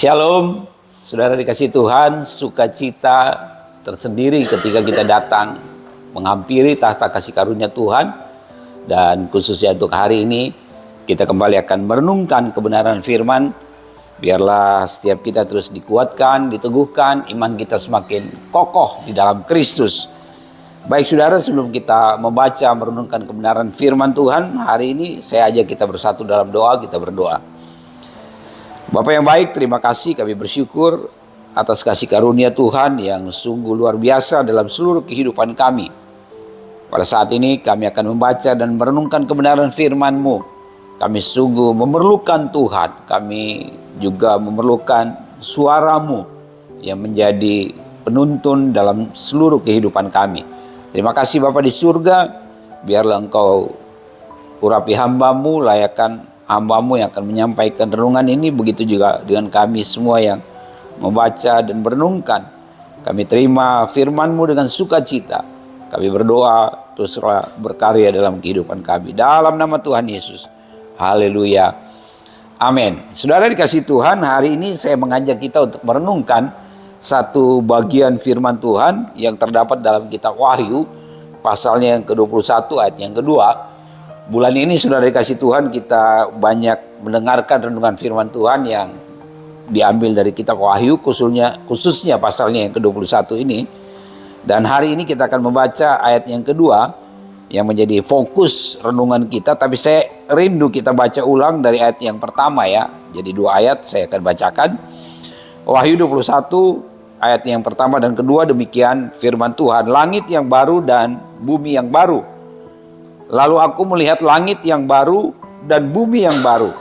Shalom, saudara dikasih Tuhan, sukacita tersendiri ketika kita datang menghampiri tahta kasih karunia Tuhan. Dan khususnya untuk hari ini, kita kembali akan merenungkan kebenaran firman. Biarlah setiap kita terus dikuatkan, diteguhkan, iman kita semakin kokoh di dalam Kristus. Baik saudara, sebelum kita membaca, merenungkan kebenaran firman Tuhan, hari ini saya ajak kita bersatu dalam doa, kita berdoa. Bapak yang baik, terima kasih, kami bersyukur atas kasih karunia Tuhan yang sungguh luar biasa dalam seluruh kehidupan kami. Pada saat ini kami akan membaca dan merenungkan kebenaran firman-Mu. Kami sungguh memerlukan Tuhan, kami juga memerlukan suara-Mu yang menjadi penuntun dalam seluruh kehidupan kami. Terima kasih Bapa di surga, biarlah Engkau urapi hamba-Mu, layakkan hamba-Mu yang akan menyampaikan renungan ini. Begitu juga dengan kami semua yang membaca dan merenungkan. Kami terima firman-Mu dengan sukacita. Kami berdoa, teruslah berkarya dalam kehidupan kami. Dalam nama Tuhan Yesus. Haleluya. Amin. Saudara dikasih Tuhan, hari ini saya mengajak kita untuk merenungkan satu bagian firman Tuhan yang terdapat dalam kitab Wahyu, pasalnya yang ke-21 ayat yang kedua. Bulan ini sudah dikasih Tuhan, kita banyak mendengarkan renungan firman Tuhan yang diambil dari kitab Wahyu, khususnya pasalnya yang ke-21 ini. Dan hari ini kita akan membaca ayat yang kedua yang menjadi fokus renungan kita. Tapi saya rindu kita baca ulang dari ayat yang pertama ya. Jadi dua ayat saya akan bacakan. Wahyu 21 ayat yang pertama dan kedua, demikian firman Tuhan. Langit yang baru dan bumi yang baru. Lalu aku melihat langit yang baru dan bumi yang baru.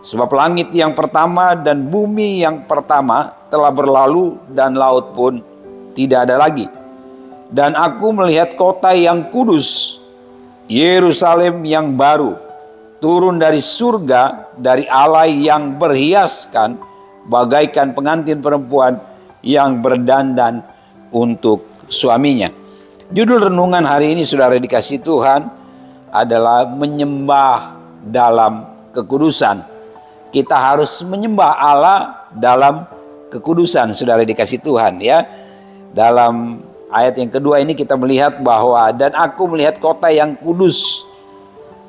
Sebab langit yang pertama dan bumi yang pertama telah berlalu dan laut pun tidak ada lagi. Dan aku melihat kota yang kudus, Yerusalem yang baru, turun dari surga dari Allah yang berhiaskan bagaikan pengantin perempuan yang berdandan untuk suaminya. Judul renungan hari ini saudara dikasih Tuhan adalah menyembah dalam kekudusan. Kita harus menyembah Allah dalam kekudusan, saudara dikasih Tuhan ya. Dalam ayat yang kedua ini kita melihat bahwa dan aku melihat kota yang kudus,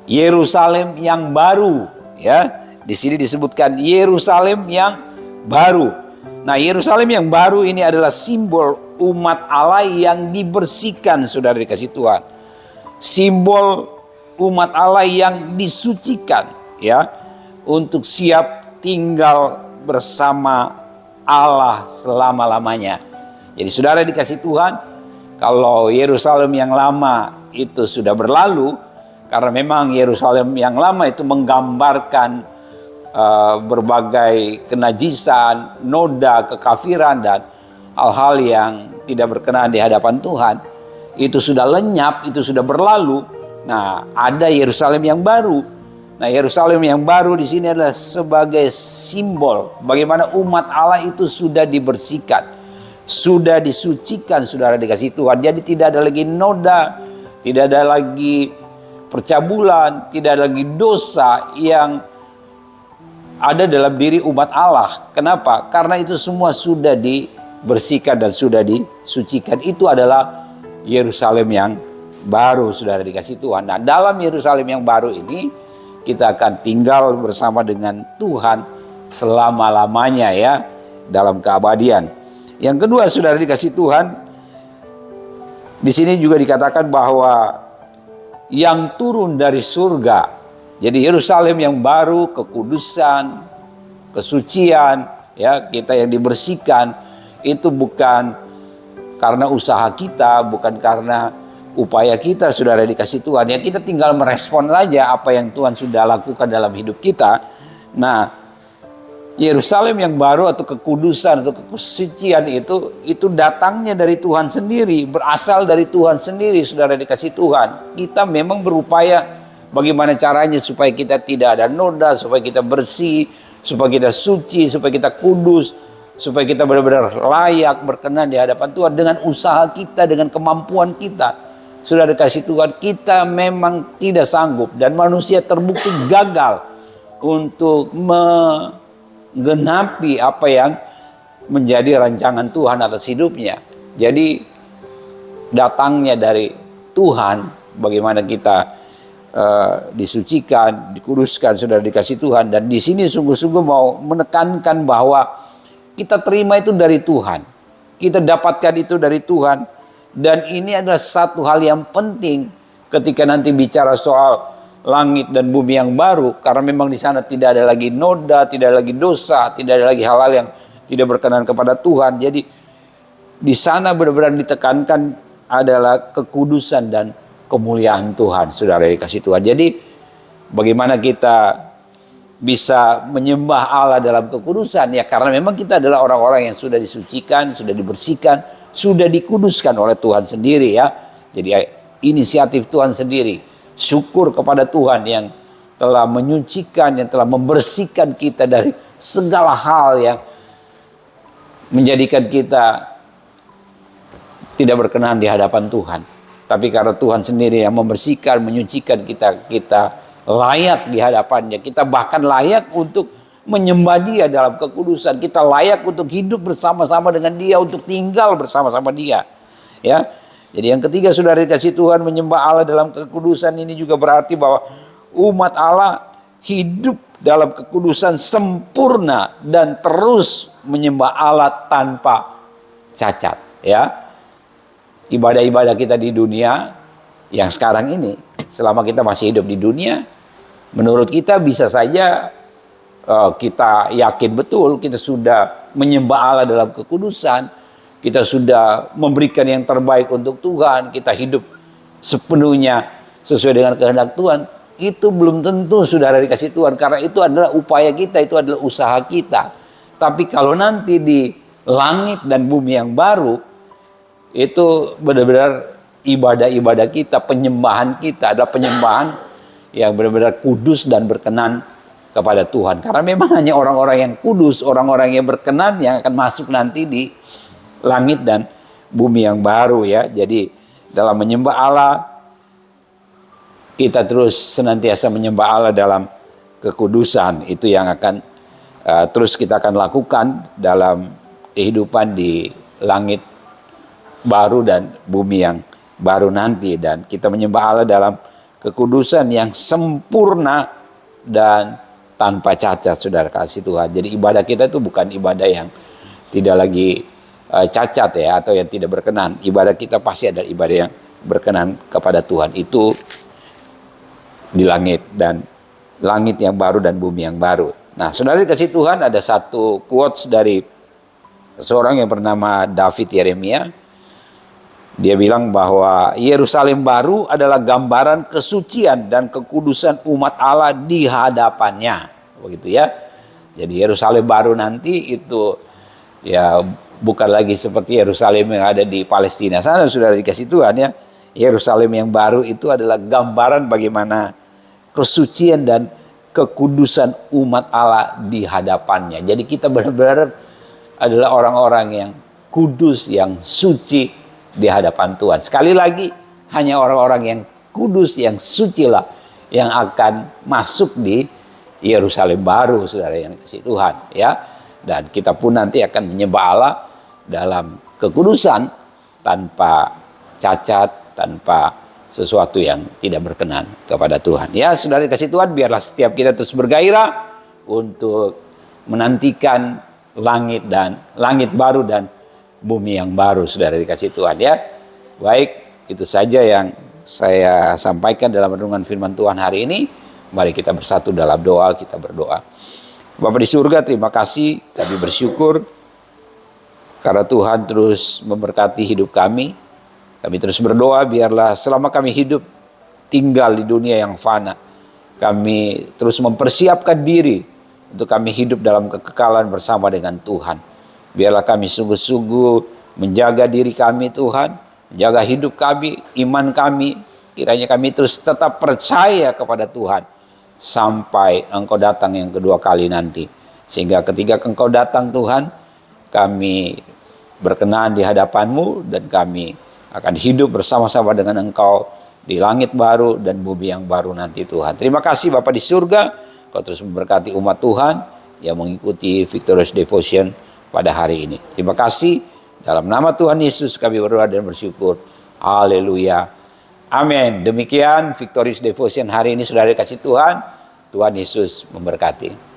Yerusalem yang baru ya. Di sini disebutkan Yerusalem yang baru. Nah, Yerusalem yang baru ini adalah simbol umat Allah yang dibersihkan, saudara dikasih Tuhan. Simbol umat Allah yang disucikan ya, untuk siap tinggal bersama Allah selama-lamanya. Jadi saudara dikasih Tuhan, kalau Yerusalem yang lama itu sudah berlalu, karena memang Yerusalem yang lama itu menggambarkan berbagai kenajisan, noda, kekafiran dan hal-hal yang tidak berkenan di hadapan Tuhan, itu sudah lenyap, itu sudah berlalu. Nah, ada Yerusalem yang baru. Nah, Yerusalem yang baru di sini adalah sebagai simbol bagaimana umat Allah itu sudah dibersihkan, sudah disucikan, saudara dikasih Tuhan. Jadi tidak ada lagi noda, tidak ada lagi percabulan, tidak ada lagi dosa yang ada dalam diri umat Allah. Kenapa? Karena itu semua sudah dibersihkan dan sudah disucikan. Itu adalah Yerusalem yang baru, saudara dikasih Tuhan. Nah, dalam Yerusalem yang baru ini kita akan tinggal bersama dengan Tuhan selama-lamanya ya, dalam keabadian. Yang kedua, saudara dikasih Tuhan, di sini juga dikatakan bahwa yang turun dari surga. Jadi Yerusalem yang baru, kekudusan, kesucian ya, kita yang dibersihkan itu bukan karena usaha kita, bukan karena upaya kita, saudara dikasih Tuhan. Ya, kita tinggal merespon saja apa yang Tuhan sudah lakukan dalam hidup kita. Nah, Yerusalem yang baru atau kekudusan atau kesucian itu datangnya dari Tuhan sendiri, berasal dari Tuhan sendiri, saudara dikasih Tuhan. Kita memang berupaya bagaimana caranya supaya kita tidak ada noda, supaya kita bersih, supaya kita suci, supaya kita kudus, supaya kita benar-benar layak berkenan di hadapan Tuhan. Dengan usaha kita, dengan kemampuan kita, sudah dikasih Tuhan, kita memang tidak sanggup dan manusia terbukti gagal untuk menggenapi apa yang menjadi rancangan Tuhan atas hidupnya. Jadi datangnya dari Tuhan, bagaimana kita disucikan, dikuduskan, saudara dikasih Tuhan. Dan di sini sungguh-sungguh mau menekankan bahwa kita terima itu dari Tuhan, kita dapatkan itu dari Tuhan. Dan ini adalah satu hal yang penting ketika nanti bicara soal langit dan bumi yang baru, karena memang di sana tidak ada lagi noda, tidak ada lagi dosa, tidak ada lagi hal-hal yang tidak berkenan kepada Tuhan. Jadi di sana benar-benar ditekankan adalah kekudusan dan kemuliaan Tuhan, saudara dikasih Tuhan. Jadi bagaimana kita bisa menyembah Allah dalam kekudusan? Ya karena memang kita adalah orang-orang yang sudah disucikan, sudah dibersihkan, sudah dikuduskan oleh Tuhan sendiri ya. Jadi inisiatif Tuhan sendiri. Syukur kepada Tuhan yang telah menyucikan, yang telah membersihkan kita dari segala hal yang menjadikan kita tidak berkenan di hadapan Tuhan. Tapi karena Tuhan sendiri yang membersihkan, menyucikan kita, kita layak di hadapannya. Kita bahkan layak untuk menyembah Dia dalam kekudusan. Kita layak untuk hidup bersama-sama dengan Dia, untuk tinggal bersama-sama Dia. Ya. Jadi yang ketiga, saudara dikasih Tuhan, menyembah Allah dalam kekudusan ini juga berarti bahwa umat Allah hidup dalam kekudusan sempurna dan terus menyembah Allah tanpa cacat. Ya. Ibadah-ibadah kita di dunia yang sekarang ini, selama kita masih hidup di dunia, menurut kita bisa saja kita yakin betul kita sudah menyembah Allah dalam kekudusan, kita sudah memberikan yang terbaik untuk Tuhan, kita hidup sepenuhnya sesuai dengan kehendak Tuhan. Itu belum tentu saudara dikasih Tuhan, karena itu adalah upaya kita, itu adalah usaha kita. Tapi kalau nanti di langit dan bumi yang baru, itu benar-benar ibadah-ibadah kita, penyembahan kita adalah penyembahan yang benar-benar kudus dan berkenan kepada Tuhan. Karena memang hanya orang-orang yang kudus, orang-orang yang berkenan yang akan masuk nanti di langit dan bumi yang baru ya. Jadi dalam menyembah Allah, kita terus senantiasa menyembah Allah dalam kekudusan. Itu yang akan terus kita akan lakukan dalam kehidupan di langit baru dan bumi yang baru nanti. Dan kita menyembah Allah dalam kekudusan yang sempurna dan tanpa cacat, saudara kasih Tuhan. Jadi ibadah kita itu bukan ibadah yang tidak lagi cacat ya, atau yang tidak berkenan. Ibadah kita pasti adalah ibadah yang berkenan kepada Tuhan. Itu di langit dan langit yang baru dan bumi yang baru. Nah, saudara kasih Tuhan, ada satu quotes dari seorang yang bernama David Yeremia. Dia bilang bahwa Yerusalem baru adalah gambaran kesucian dan kekudusan umat Allah di hadapannya. Begitu ya. Jadi Yerusalem baru nanti itu ya bukan lagi seperti Yerusalem yang ada di Palestina sana, sudah dikasih Tuhan ya. Yerusalem yang baru itu adalah gambaran bagaimana kesucian dan kekudusan umat Allah di hadapannya. Jadi kita benar-benar adalah orang-orang yang kudus, yang suci di hadapan Tuhan. Sekali lagi, hanya orang-orang yang kudus, yang suci lah yang akan masuk di Yerusalem baru, saudara yang dikasihi Tuhan ya. Dan kita pun nanti akan menyembah Allah dalam kekudusan tanpa cacat, tanpa sesuatu yang tidak berkenan kepada Tuhan. Ya, saudara dikasihi Tuhan, biarlah setiap kita terus bergairah untuk menantikan langit baru dan bumi yang baru, saudara dikasih Tuhan ya. Baik, itu saja yang saya sampaikan dalam renungan firman Tuhan hari ini. Mari kita bersatu dalam doa, kita berdoa. Bapa di surga, terima kasih, kami bersyukur karena Tuhan terus memberkati hidup kami. Kami terus berdoa biarlah selama kami hidup tinggal di dunia yang fana, kami terus mempersiapkan diri untuk kami hidup dalam kekekalan bersama dengan Tuhan. Biarlah kami sungguh-sungguh menjaga diri kami Tuhan, menjaga hidup kami, iman kami. Kiranya kami terus tetap percaya kepada Tuhan sampai Engkau datang yang kedua kali nanti. Sehingga ketika Engkau datang Tuhan, kami berkenan di hadapan-Mu dan kami akan hidup bersama-sama dengan Engkau di langit baru dan bumi yang baru nanti Tuhan. Terima kasih Bapa di surga, Kau terus memberkati umat Tuhan yang mengikuti Victorious Devotion pada hari ini. Terima kasih. Dalam nama Tuhan Yesus kami berdoa dan bersyukur. Haleluya. Amin. Demikian Victorious Devotion hari ini, saudara kasih Tuhan. Tuhan Yesus memberkati.